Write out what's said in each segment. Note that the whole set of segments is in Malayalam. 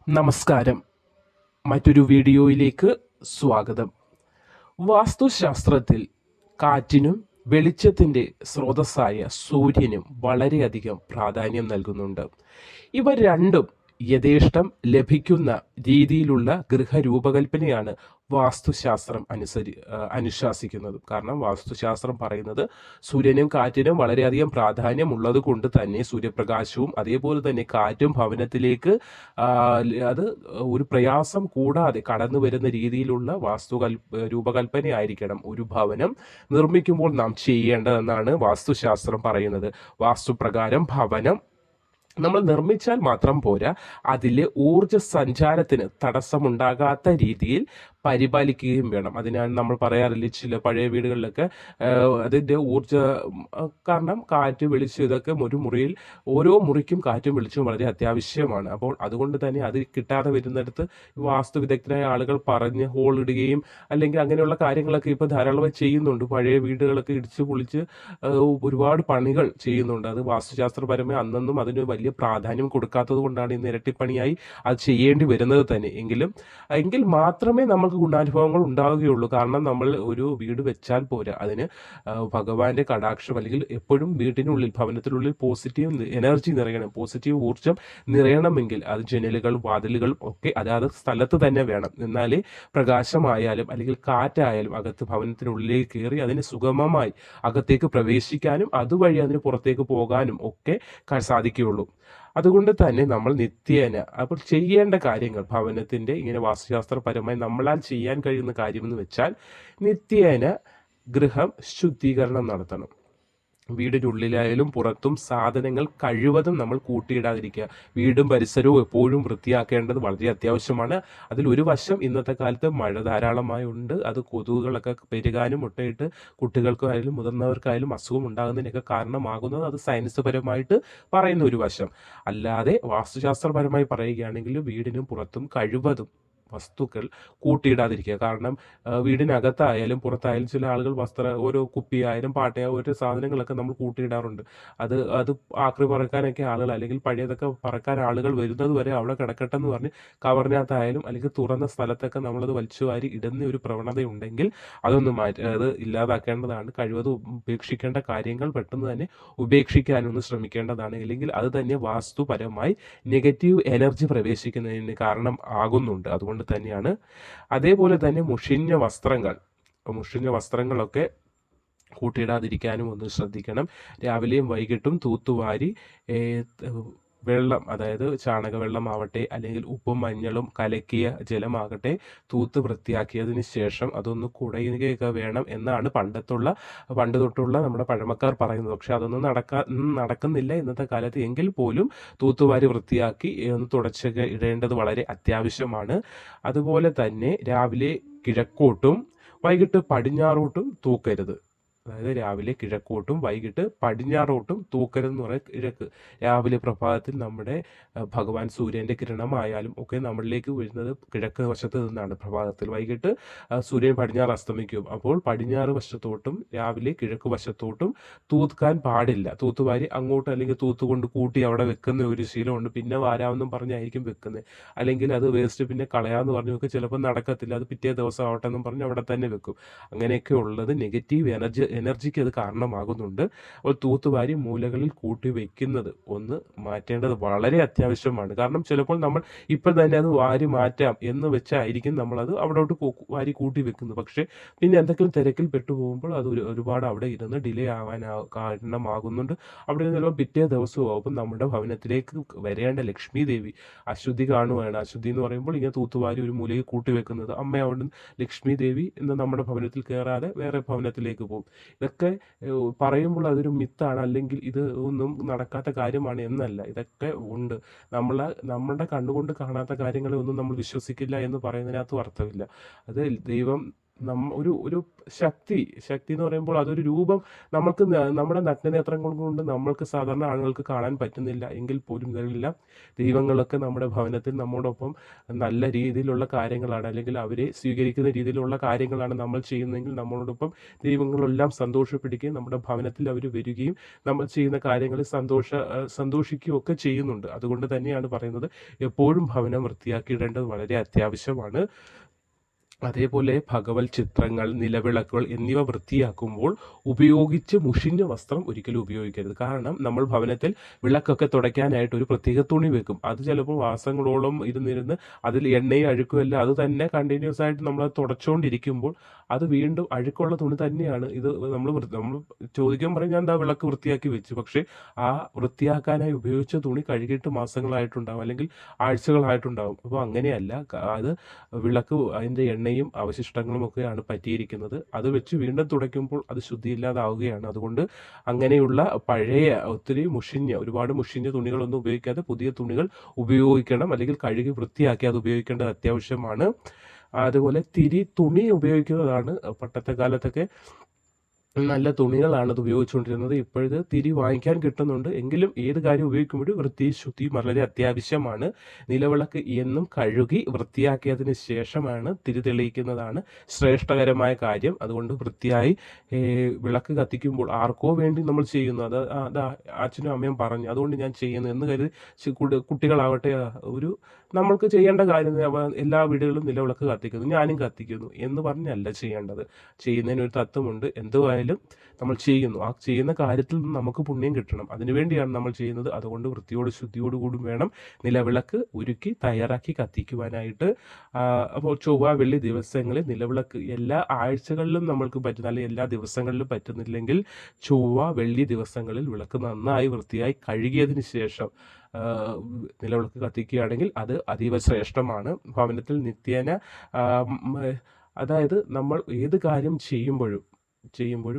നമസ്കാരം. മറ്റൊരു വീഡിയോയിലേക്ക് സ്വാഗതം. വാസ്തുശാസ്ത്രത്തിൽ കാറ്റിനും വെളിച്ചത്തിൻ്റെ സ്രോതസ്സായ സൂര്യനും വളരെയധികം പ്രാധാന്യം നൽകുന്നുണ്ട്. ഇവ രണ്ടും യഥേഷ്ടം ലഭിക്കുന്ന രീതിയിലുള്ള ഗൃഹരൂപകൽപ്പനയാണ് വാസ്തുശാസ്ത്രം അനുശാസിക്കുന്നത്. കാരണം വാസ്തുശാസ്ത്രം പറയുന്നത് സൂര്യനും കാറ്റിനും വളരെയധികം പ്രാധാന്യമുള്ളത് കൊണ്ട് തന്നെ സൂര്യപ്രകാശവും അതേപോലെ തന്നെ കാറ്റും ഭവനത്തിലേക്ക് അത് ഒരു പ്രയാസം കൂടാതെ കടന്നു വരുന്ന രീതിയിലുള്ള രൂപകൽപ്പനയായിരിക്കണം ഒരു ഭവനം നിർമ്മിക്കുമ്പോൾ നാം ചെയ്യേണ്ടതെന്നാണ് വാസ്തുശാസ്ത്രം പറയുന്നത്. വാസ്തുപ്രകാരം ഭവനം നമ്മൾ നിർമ്മിച്ചാൽ മാത്രം പോരാ, അതിലെ ഊർജ സഞ്ചാരത്തിന് തടസ്സമുണ്ടാകാത്ത രീതിയിൽ പരിപാലിക്കുകയും വേണം. അതിനാണ് നമ്മൾ പറയാറില്ല, ചില പഴയ വീടുകളിലൊക്കെ അതിൻ്റെ കാരണം കാറ്റ് വെളിച്ചം ഇതൊക്കെ ഒരു മുറിയിൽ ഓരോ മുറിക്കും കാറ്റും വെളിച്ചവും വളരെ അത്യാവശ്യമാണ്. അപ്പോൾ അതുകൊണ്ട് തന്നെ അത് കിട്ടാതെ വരുന്നിടത്ത് വാസ്തു വിദഗ്ധരായ ആളുകൾ പറഞ്ഞ് ഹോൾ ഇടുകയും അല്ലെങ്കിൽ അങ്ങനെയുള്ള കാര്യങ്ങളൊക്കെ ഇപ്പോൾ ധാരാളമായി ചെയ്യുന്നുണ്ട്. പഴയ വീടുകളൊക്കെ ഇടിച്ച് പൊളിച്ച് ഒരുപാട് പണികൾ ചെയ്യുന്നുണ്ട്. അത് വാസ്തുശാസ്ത്രപരമായി അന്നൊന്നും അതിന് വലിയ പ്രാധാന്യം കൊടുക്കാത്തത് കൊണ്ടാണ് ഇന്ന് ഇരട്ടിപ്പണിയായി അത് ചെയ്യേണ്ടി വരുന്നത് തന്നെ. എങ്കിൽ മാത്രമേ നമുക്ക് ഗുണാനുഭവങ്ങൾ ഉണ്ടാവുകയുള്ളൂ. കാരണം നമ്മൾ ഒരു വീട് വെച്ചാൽ പോരാ, അതിന് ഭഗവാന്റെ കടാക്ഷം അല്ലെങ്കിൽ എപ്പോഴും വീട്ടിനുള്ളിൽ ഭവനത്തിനുള്ളിൽ പോസിറ്റീവ് എനർജി നിറയണം, പോസിറ്റീവ് ഊർജം നിറയണമെങ്കിൽ അത് ജനലുകളും വാതിലുകളും ഒക്കെ അതാത് സ്ഥലത്ത് തന്നെ വേണം. എന്നാലേ പ്രകാശമായാലും അല്ലെങ്കിൽ കാറ്റായാലും അകത്ത് ഭവനത്തിനുള്ളിലേക്ക് കയറി അതിന് സുഗമമായി അകത്തേക്ക് പ്രവേശിക്കാനും അതുവഴി അതിന് പുറത്തേക്ക് പോകാനും ഒക്കെ സാധിക്കുകയുള്ളൂ. അതുകൊണ്ട് തന്നെ നമ്മൾ നിത്യേന അപ്പോൾ ചെയ്യേണ്ട കാര്യങ്ങൾ ഭവനത്തിൻ്റെ ഇങ്ങനെ വാസ്തുശാസ്ത്രപരമായി നമ്മളാൽ ചെയ്യാൻ കഴിയുന്ന കാര്യമെന്ന് വെച്ചാൽ നിത്യേന ഗൃഹം ശുദ്ധീകരണം നടത്തണം. വീടിനുള്ളിലായാലും പുറത്തും സാധനങ്ങൾ കഴിവതും നമ്മൾ കൂട്ടിയിടാതിരിക്കുക. വീടും പരിസരവും എപ്പോഴും വൃത്തിയാക്കേണ്ടത് വളരെ അത്യാവശ്യമാണ്. അതിലൊരു വശം ഇന്നത്തെ കാലത്ത് മഴ ധാരാളമായി ഉണ്ട്. അത് കൊതുകുകളൊക്കെ പെരുകാനും മുട്ടയിട്ട് കുട്ടികൾക്കായാലും മുതിർന്നവർക്കായാലും അസുഖം ഉണ്ടാകുന്നതിനൊക്കെ കാരണമാകുന്നത് അത് സയൻസ് പരമായിട്ട് പറയുന്ന ഒരു വശം. അല്ലാതെ വാസ്തുശാസ്ത്രപരമായി പറയുകയാണെങ്കിൽ വീടിനും പുറത്തും കഴിവതും വസ്തുക്കൾ കൂട്ടിയിടാതിരിക്കുക. കാരണം വീടിനകത്തായാലും പുറത്തായാലും ചില ആളുകൾ ഓരോ കുപ്പിയായാലും പാട്ടയായാലും ഓരോ സാധനങ്ങളൊക്കെ നമ്മൾ കൂട്ടിയിടാറുണ്ട്. അത് ആക്രി പറക്കാനൊക്കെ ആളുകൾ അല്ലെങ്കിൽ പഴയതൊക്കെ പറക്കാൻ ആളുകൾ വരുന്നത് വരെ അവിടെ കിടക്കട്ടെ എന്ന് പറഞ്ഞ് കവറിനകത്തായാലും അല്ലെങ്കിൽ തുറന്ന സ്ഥലത്തൊക്കെ നമ്മളത് വലിച്ചുവാരി ഇടുന്ന ഒരു പ്രവണതയുണ്ടെങ്കിൽ അതൊന്ന് അത് ഇല്ലാതാക്കേണ്ടതാണ്. കഴിവതും ഉപേക്ഷിക്കേണ്ട കാര്യങ്ങൾ പെട്ടെന്ന് തന്നെ ഉപേക്ഷിക്കാനൊന്ന് ശ്രമിക്കേണ്ടതാണ്. അല്ലെങ്കിൽ അത് തന്നെ വാസ്തുപരമായി നെഗറ്റീവ് എനർജി പ്രവേശിക്കുന്നതിന് കാരണം ആകുന്നുണ്ട്. അതുകൊണ്ട് തന്നെയാണ്. അതേപോലെ തന്നെ മുഷിഞ്ഞ വസ്ത്രങ്ങളൊക്കെ കൂട്ടിയിടാതിരിക്കാനും ഒന്ന് ശ്രദ്ധിക്കണം. രാവിലെയും വൈകിട്ടും തൂത്തുവാരി വെള്ളം, അതായത് ചാണകവെള്ളമാവട്ടെ അല്ലെങ്കിൽ ഉപ്പും മഞ്ഞളും കലക്കിയ ജലമാകട്ടെ തൂത്ത് വൃത്തിയാക്കിയതിന് ശേഷം അതൊന്ന് കുടയുകയൊക്കെ വേണം എന്നാണ് പണ്ട് തൊട്ടുള്ള നമ്മുടെ പഴമക്കാർ പറയുന്നത്. പക്ഷെ അതൊന്നും നടക്കുന്നില്ല ഇന്നത്തെ കാലത്ത്. എങ്കിൽ പോലും തൂത്തുവാരി വൃത്തിയാക്കി ഒന്ന് തുടച്ചൊക്കെ ഇടേണ്ടത് വളരെ അത്യാവശ്യമാണ്. അതുപോലെ തന്നെ രാവിലെ കിഴക്കോട്ടും വൈകിട്ട് പടിഞ്ഞാറോട്ടും തൂക്കരുത്. അതായത് രാവിലെ കിഴക്കോട്ടും വൈകിട്ട് പടിഞ്ഞാറോട്ടും തൂക്കരുതെന്ന് പറയാൻ കിഴക്ക്. രാവിലെ പ്രഭാതത്തിൽ നമ്മുടെ ഭഗവാൻ സൂര്യൻ്റെ കിരണമായാലും ഒക്കെ നമ്മളിലേക്ക് വരുന്നത് കിഴക്ക് വശത്ത് നിന്നാണ് പ്രഭാതത്തിൽ. വൈകിട്ട് സൂര്യൻ പടിഞ്ഞാറ് അസ്തമിക്കും. അപ്പോൾ പടിഞ്ഞാറ് വശത്തോട്ടും രാവിലെ കിഴക്ക് വശത്തോട്ടും തൂക്കാൻ പാടില്ല. തൂത്തുവാരി അങ്ങോട്ട് അല്ലെങ്കിൽ തൂത്തുകൊണ്ട് കൂട്ടി അവിടെ വെക്കുന്ന ഒരു ശീലമുണ്ട്. പിന്നെ വാരാമെന്നും പറഞ്ഞായിരിക്കും വെക്കുന്നത്. അല്ലെങ്കിൽ അത് വേസ്റ്റ് പിന്നെ കളയാമെന്ന് പറഞ്ഞു വെക്കും. ചിലപ്പോൾ നടക്കത്തില്ല, അത് പിറ്റേ ദിവസം ആവട്ടെ എന്നും പറഞ്ഞ് അവിടെ തന്നെ വെക്കും. അങ്ങനെയൊക്കെ ഉള്ളത് നെഗറ്റീവ് എനർജിക്ക് അത് കാരണമാകുന്നുണ്ട്. അപ്പോൾ തൂത്തുവാരി മൂലകളിൽ കൂട്ടി വെക്കുന്നത് ഒന്ന് മാറ്റേണ്ടത് വളരെ അത്യാവശ്യമാണ്. കാരണം ചിലപ്പോൾ നമ്മൾ ഇപ്പോൾ തന്നെ അത് വാരി മാറ്റാം എന്ന് വെച്ചായിരിക്കും നമ്മളത് അവിടോട്ട് വാരി കൂട്ടി വെക്കുന്നത്. പക്ഷേ പിന്നെ എന്തെങ്കിലും തിരക്കിൽ പെട്ടുപോകുമ്പോൾ അത് ഒരുപാട് അവിടെ ഇരുന്ന് ഡിലേ ആവാൻ കാരണമാകുന്നുണ്ട്. അവിടെ നിന്ന് ചിലപ്പോൾ പിറ്റേ ദിവസവും അപ്പം നമ്മുടെ ഭവനത്തിലേക്ക് വരേണ്ട ലക്ഷ്മി ദേവി അശുദ്ധി കാണുകയാണ്. അശുദ്ധി എന്ന് പറയുമ്പോൾ ഇങ്ങനെ തൂത്തുവാരി ഒരു മൂലയിൽ കൂട്ടി വെക്കുന്നത് അമ്മ അവിടെ ലക്ഷ്മി ദേവി ഇന്ന് നമ്മുടെ ഭവനത്തിൽ കയറാതെ വേറെ ഭവനത്തിലേക്ക് പോകും. ഇതൊക്കെ പറയുമ്പോൾ അതൊരു മിത്താണ്, അല്ലെങ്കിൽ ഇത് ഒന്നും നടക്കാത്ത കാര്യമാണ് എന്നല്ല. ഇതൊക്കെ ഉണ്ട്. നമ്മളുടെ കണ്ണുകൊണ്ട് കാണാത്ത കാര്യങ്ങളെ ഒന്നും നമ്മൾ വിശ്വസിക്കില്ല എന്ന് പറയുന്നതിനകത്തും അർത്ഥമില്ല. അത് ദൈവം ഒരു ഒരു ശക്തി എന്ന് പറയുമ്പോൾ അതൊരു രൂപം നമ്മൾക്ക് നമ്മുടെ നഗ്നനേത്രങ്ങൾ കൊണ്ട് നമ്മൾക്ക് സാധാരണ ആളുകൾക്ക് കാണാൻ പറ്റുന്നില്ല എങ്കിൽ പോലും ഇതെല്ലാം ദൈവങ്ങളൊക്കെ നമ്മുടെ ഭവനത്തിൽ നമ്മോടൊപ്പം നല്ല രീതിയിലുള്ള കാര്യങ്ങളാണ്, അല്ലെങ്കിൽ അവരെ സ്വീകരിക്കുന്ന രീതിയിലുള്ള കാര്യങ്ങളാണ് നമ്മൾ ചെയ്യുന്നതെങ്കിൽ നമ്മളോടൊപ്പം ദൈവങ്ങളെല്ലാം സന്തോഷപ്പെടുകയും നമ്മുടെ ഭവനത്തിൽ അവർ വരികയും നമ്മൾ ചെയ്യുന്ന കാര്യങ്ങളിൽ സന്തോഷിക്കുകയും ഒക്കെ ചെയ്യുന്നുണ്ട്. അതുകൊണ്ട് തന്നെയാണ് പറയുന്നത് എപ്പോഴും ഭവനം വൃത്തിയാക്കിയിടേണ്ടത് വളരെ അത്യാവശ്യമാണ്. അതേപോലെ ഭഗവത് ചിത്രങ്ങൾ, നിലവിളക്കുകൾ എന്നിവ വൃത്തിയാക്കുമ്പോൾ ഉപയോഗിച്ച് മുഷിഞ്ഞ വസ്ത്രം ഒരിക്കലും ഉപയോഗിക്കരുത്. കാരണം നമ്മൾ ഭവനത്തിൽ വിളക്കൊക്കെ തുടയ്ക്കാനായിട്ട് ഒരു പ്രത്യേക തുണി വെക്കും. അത് ചിലപ്പോൾ മാസങ്ങളോളം ഇരുന്നിരുന്ന് അതിൽ എണ്ണയും അഴുക്കും എല്ലാം അത് തന്നെ കണ്ടിന്യൂസ് ആയിട്ട് നമ്മൾ തുടച്ചുകൊണ്ടിരിക്കുമ്പോൾ അത് വീണ്ടും അഴുക്കുള്ള തുണി തന്നെയാണ്. ഇത് നമ്മൾ ചോദിക്കാൻ പറയും ഞാൻ എന്താ വിളക്ക് വൃത്തിയാക്കി വെച്ചു, പക്ഷേ ആ വൃത്തിയാക്കാനായി ഉപയോഗിച്ച തുണി കഴുകിയിട്ട് മാസങ്ങളായിട്ടുണ്ടാവും അല്ലെങ്കിൽ ആഴ്ചകളായിട്ടുണ്ടാവും. അപ്പോൾ അങ്ങനെയല്ല, അത് വിളക്ക് അതിൻ്റെ എണ്ണയും അവശിഷ്ടങ്ങളും ഒക്കെയാണ് പറ്റിയിരിക്കുന്നത്. അത് വെച്ച് വീണ്ടും തുടയ്ക്കുമ്പോൾ അത് ശുദ്ധിയില്ലാതാവുകയാണ്. അതുകൊണ്ട് അങ്ങനെയുള്ള പഴയ ഒരുപാട് മുഷിഞ്ഞ തുണികളൊന്നും ഉപയോഗിക്കാതെ പുതിയ തുണികൾ ഉപയോഗിക്കണം, അല്ലെങ്കിൽ കഴുകി വൃത്തിയാക്കി അത് ഉപയോഗിക്കേണ്ടത് അത്യാവശ്യമാണ്. അതുപോലെ തുണി ഉപയോഗിക്കുന്നതാണ് പണ്ടത്തെ കാലത്തൊക്കെ നല്ല തുണികളാണ് അത് ഉപയോഗിച്ചുകൊണ്ടിരുന്നത്. ഇപ്പോഴത്തെ തിരി വാങ്ങിക്കാൻ കിട്ടുന്നുണ്ട്. എങ്കിലും ഏത് കാര്യം ഉപയോഗിക്കുമ്പോഴും വൃത്തിയും ശുദ്ധിയും വളരെ അത്യാവശ്യമാണ്. നിലവിളക്ക് എന്നും കഴുകി വൃത്തിയാക്കിയതിന് ശേഷമാണ് തിരി തെളിയിക്കുന്നതാണ് ശ്രേഷ്ഠകരമായ കാര്യം. അതുകൊണ്ട് വൃത്തിയായി വിളക്ക് കത്തിക്കുമ്പോൾ ആർക്കോ വേണ്ടി നമ്മൾ ചെയ്യുന്നു, അത് അച്ഛനും അമ്മയും പറഞ്ഞു അതുകൊണ്ട് ഞാൻ ചെയ്യുന്നു എന്ന് കരുതി കുട്ടികളാവട്ടെ നമ്മൾക്ക് ചെയ്യേണ്ട കാര്യം എല്ലാ വീടുകളിലും നിലവിളക്ക് കത്തിക്കുന്നു, ഞാനും കത്തിക്കുന്നു എന്ന് പറഞ്ഞല്ല ചെയ്യേണ്ടത്. ചെയ്യുന്നതിനൊരു തത്വമുണ്ട്. എന്തുവായാലും നമ്മൾ ചെയ്യുന്നു, ആ ചെയ്യുന്ന കാര്യത്തിൽ നിന്ന് നമുക്ക് പുണ്യം കിട്ടണം, അതിനുവേണ്ടിയാണ് നമ്മൾ ചെയ്യുന്നത്. അതുകൊണ്ട് വൃത്തിയോട് ശുദ്ധിയോടുകൂടും വേണം നിലവിളക്ക് ഒരുക്കി തയ്യാറാക്കി കത്തിക്കുവാനായിട്ട്. അപ്പോൾ ചൊവ്വ വെള്ളി ദിവസങ്ങളിൽ നിലവിളക്ക് എല്ലാ ആഴ്ചകളിലും നമ്മൾക്ക് പറ്റുന്ന, അല്ലെങ്കിൽ എല്ലാ ദിവസങ്ങളിലും പറ്റുന്നില്ലെങ്കിൽ ചൊവ്വ വെള്ളി ദിവസങ്ങളിൽ വിളക്ക് നന്നായി വൃത്തിയായി കഴുകിയതിന് ശേഷം നിലവിളക്ക് കത്തിക്കുകയാണെങ്കിൽ അത് അതീവ ശ്രേഷ്ഠമാണ്. ഭവനത്തിൽ നിത്യേന അതായത് നമ്മൾ ഏത് കാര്യം ചെയ്യുമ്പോഴും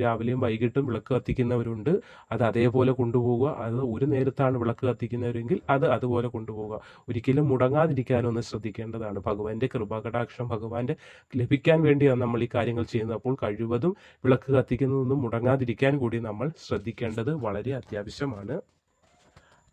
രാവിലെയും വൈകിട്ടും വിളക്ക് കത്തിക്കുന്നവരുണ്ട്. അത് അതേപോലെ കൊണ്ടുപോവുക. അത് ഒരു നേരത്താണ് വിളക്ക് കത്തിക്കുന്നവരെങ്കിൽ അത് അതുപോലെ കൊണ്ടുപോവുക. ഒരിക്കലും മുടങ്ങാതിരിക്കാനൊന്ന് ശ്രദ്ധിക്കേണ്ടതാണ്. ഭഗവാന്റെ കൃപാകടാക്ഷം ഭഗവാന്റെ ലഭിക്കാൻ വേണ്ടിയാണ് നമ്മൾ ഈ കാര്യങ്ങൾ ചെയ്യുന്നത്. അപ്പോൾ കഴിവതും വിളക്ക് കത്തിക്കുന്നതൊന്നും മുടങ്ങാതിരിക്കാൻ കൂടി നമ്മൾ ശ്രദ്ധിക്കേണ്ടത് വളരെ അത്യാവശ്യമാണ്.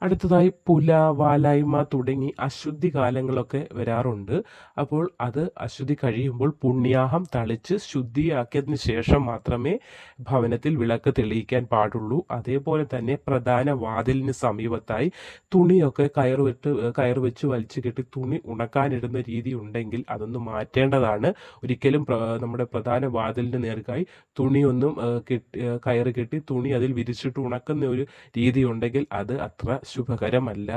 അടുത്തതായി വാലായ്മ തുടങ്ങി അശുദ്ധി കാലങ്ങളൊക്കെ വരാറുണ്ട്. അപ്പോൾ അത് അശുദ്ധി കഴിയുമ്പോൾ പുണ്യാഹം തളിച്ച് ശുദ്ധിയാക്കിയതിന് ശേഷം മാത്രമേ ഭവനത്തിൽ വിളക്ക് തെളിയിക്കാൻ പാടുള്ളൂ. അതേപോലെ തന്നെ പ്രധാന വാതിലിന് സമീപത്തായി തുണിയൊക്കെ കയറ് വെച്ച് വലിച്ചു കെട്ടി തുണി ഉണക്കാനിടുന്ന രീതി ഉണ്ടെങ്കിൽ അതൊന്ന് മാറ്റേണ്ടതാണ്. ഒരിക്കലും നമ്മുടെ പ്രധാന വാതിലിന് നേർക്കായി തുണിയൊന്നും കയറ് കെട്ടി തുണി അതിൽ വിരിച്ചിട്ട് ഉണക്കുന്ന ഒരു രീതി ഉണ്ടെങ്കിൽ അത് അത്ര ശുഭകരമല്ല.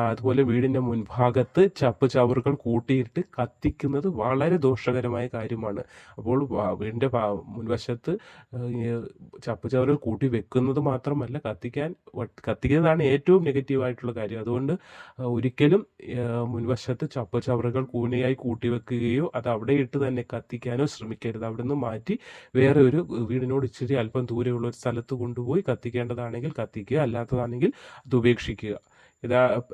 അതുപോലെ വീടിൻ്റെ മുൻഭാഗത്ത് ചപ്പുചവറുകൾ കൂട്ടിയിട്ട് കത്തിക്കുന്നത് വളരെ ദോഷകരമായ കാര്യമാണ്. അപ്പോൾ വീടിൻ്റെ മുൻവശത്ത് ചപ്പുചവറുകൾ കൂട്ടി വെക്കുന്നത് മാത്രമല്ല കത്തിക്കുന്നതാണ് ഏറ്റവും നെഗറ്റീവായിട്ടുള്ള കാര്യം. അതുകൊണ്ട് ഒരിക്കലും മുൻവശത്ത് ചപ്പുചവറുകൾ കൂനയായി കൂട്ടി വെക്കുകയോ അത് അവിടെ ഇട്ട് തന്നെ കത്തിക്കാനോ ശ്രമിക്കരുത്. അവിടെ നിന്ന് മാറ്റി വേറെ ഒരു വീടിനോട് ഇച്ചിരി അല്പം ദൂരെയുള്ള ഒരു സ്ഥലത്ത് കൊണ്ടുപോയി കത്തിക്കേണ്ടതാണെങ്കിൽ കത്തിക്കുക, അല്ലാത്തതാണെങ്കിൽ അത് ഉപേക്ഷിക്കുക.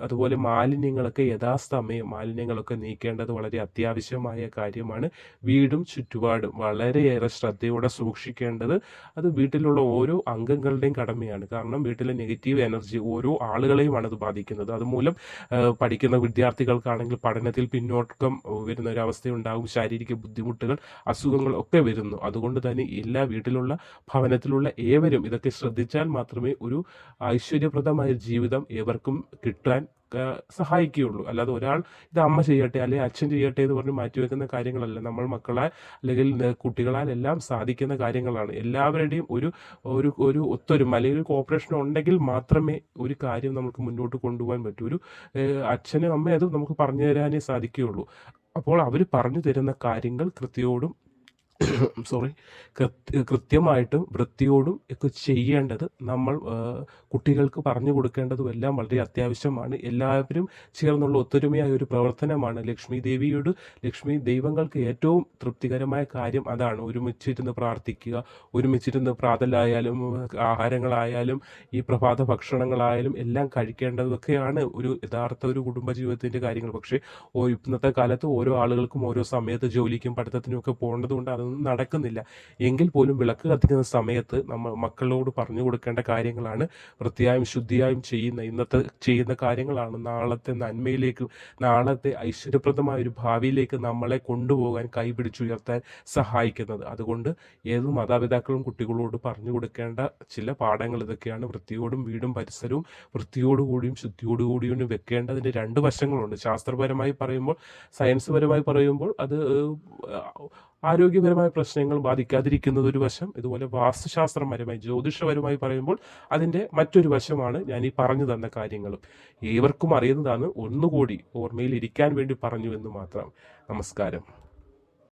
അതുപോലെ മാലിന്യങ്ങളൊക്കെ നീക്കേണ്ടത് വളരെ അത്യാവശ്യമായ കാര്യമാണ്. വീടും ചുറ്റുപാടും വളരെയേറെ ശ്രദ്ധയോടെ സൂക്ഷിക്കേണ്ടത് അത് വീട്ടിലുള്ള ഓരോ അംഗങ്ങളുടെയും കടമയാണ്. കാരണം വീട്ടിലെ നെഗറ്റീവ് എനർജി ഓരോ ആളുകളെയുമാണ് അത് ബാധിക്കുന്നത്. അതുമൂലം പഠിക്കുന്ന വിദ്യാർത്ഥികൾക്കാണെങ്കിൽ പഠനത്തിൽ പിന്നോക്കം വരുന്ന ഒരു അവസ്ഥയുണ്ടാകും, ശാരീരിക ബുദ്ധിമുട്ടുകൾ, അസുഖങ്ങൾ ഒക്കെ വരുന്നു. അതുകൊണ്ട് തന്നെ എല്ലാ വീട്ടിലുള്ള ഭവനത്തിലുള്ള ഏവരും ഇതൊക്കെ ശ്രദ്ധിച്ചാൽ മാത്രമേ ഒരു ഐശ്വര്യപ്രദമായ ജീവിതം ഏവർക്കും കിട്ടാൻ സഹായിക്കുകയുള്ളൂ. അല്ലാതെ ഒരാൾ ഇത് അമ്മ ചെയ്യട്ടെ അല്ലെങ്കിൽ അച്ഛൻ ചെയ്യട്ടെ എന്ന് പറഞ്ഞ് മാറ്റിവെക്കുന്ന കാര്യങ്ങളല്ല. നമ്മൾ മക്കളാൽ അല്ലെങ്കിൽ കുട്ടികളാൽ എല്ലാം സാധിക്കുന്ന കാര്യങ്ങളാണ്. എല്ലാവരുടെയും ഒരു ഒത്തൊരുമ അല്ലെങ്കിൽ ഒരു കോപ്പറേഷൻ ഉണ്ടെങ്കിൽ മാത്രമേ ഒരു കാര്യം നമുക്ക് മുന്നോട്ട് കൊണ്ടുപോകാൻ പറ്റൂ. ഒരു അച്ഛനും അമ്മയും അത് നമുക്ക് പറഞ്ഞു തരാനേ സാധിക്കുകയുള്ളൂ. അപ്പോൾ അവർ പറഞ്ഞു തരുന്ന കാര്യങ്ങൾ കൃത്യയോടും സോറി, കൃത്യമായിട്ടും വൃത്തിയോടും ഒക്കെ ചെയ്യേണ്ടത് നമ്മൾ കുട്ടികൾക്ക് പറഞ്ഞു കൊടുക്കേണ്ടതും എല്ലാം വളരെ അത്യാവശ്യമാണ്. എല്ലാവരും ചേർന്നുള്ള ഒത്തൊരുമയായ ഒരു പ്രവർത്തനമാണ് ലക്ഷ്മി ദൈവങ്ങൾക്ക് ഏറ്റവും തൃപ്തികരമായ കാര്യം അതാണ്. ഒരുമിച്ചിരുന്ന് പ്രാർത്ഥിക്കുക, ഒരുമിച്ചിരുന്ന് പ്രാതലായാലും ആഹാരങ്ങളായാലും ഈ പ്രഭാത ഭക്ഷണങ്ങളായാലും എല്ലാം കഴിക്കേണ്ടതൊക്കെയാണ് ഒരു യഥാർത്ഥ ഒരു കുടുംബജീവിതത്തിൻ്റെ കാര്യങ്ങൾ. പക്ഷേ ഇന്നത്തെ കാലത്ത് ഓരോ ആളുകൾക്കും ഓരോ സമയത്ത് ജോലിക്കും പഠിത്തത്തിനും ഒക്കെ പോകേണ്ടതുകൊണ്ട് അതൊന്നും നടക്കുന്നില്ല. എങ്കിൽ പോലും വിളക്ക് കത്തിക്കുന്ന സമയത്ത് നമ്മൾ മക്കളോട് പറഞ്ഞു കൊടുക്കേണ്ട കാര്യങ്ങളാണ്. വൃത്തിയായും ശുദ്ധിയായും ഇന്നത്തെ ചെയ്യുന്ന കാര്യങ്ങളാണ് നാളത്തെ നന്മയിലേക്കും നാളത്തെ ഐശ്വര്യപ്രദമായ ഒരു ഭാവിയിലേക്ക് നമ്മളെ കൊണ്ടുപോകാൻ കൈപിടിച്ചുയർത്താൻ സഹായിക്കുന്നത്. അതുകൊണ്ട് ഏത് മാതാപിതാക്കളും കുട്ടികളോട് പറഞ്ഞു കൊടുക്കേണ്ട ചില പാഠങ്ങൾ ഇതൊക്കെയാണ്. വൃത്തിയോടും വീടും പരിസരവും വൃത്തിയോടുകൂടിയും ശുദ്ധിയോടുകൂടിയും വെക്കേണ്ടതിൻ്റെ രണ്ട് വശങ്ങളുണ്ട്. ശാസ്ത്രപരമായി പറയുമ്പോൾ, സയൻസ് പരമായി പറയുമ്പോൾ അത് ആരോഗ്യപരമായ പ്രശ്നങ്ങൾ ബാധിക്കാതിരിക്കുന്നത് ഒരു വശം. ഇതുപോലെ വാസ്തുശാസ്ത്രപരമായി ജ്യോതിഷപരമായി പറയുമ്പോൾ അതിൻ്റെ മറ്റൊരു വശമാണ് ഞാൻ ഈ പറഞ്ഞു തന്ന കാര്യങ്ങളും. ഏവർക്കും അറിയുന്നതാണ്, ഒന്നുകൂടി ഓർമ്മയിൽ ഇരിക്കാൻ വേണ്ടി പറഞ്ഞു എന്ന് മാത്രം. നമസ്കാരം.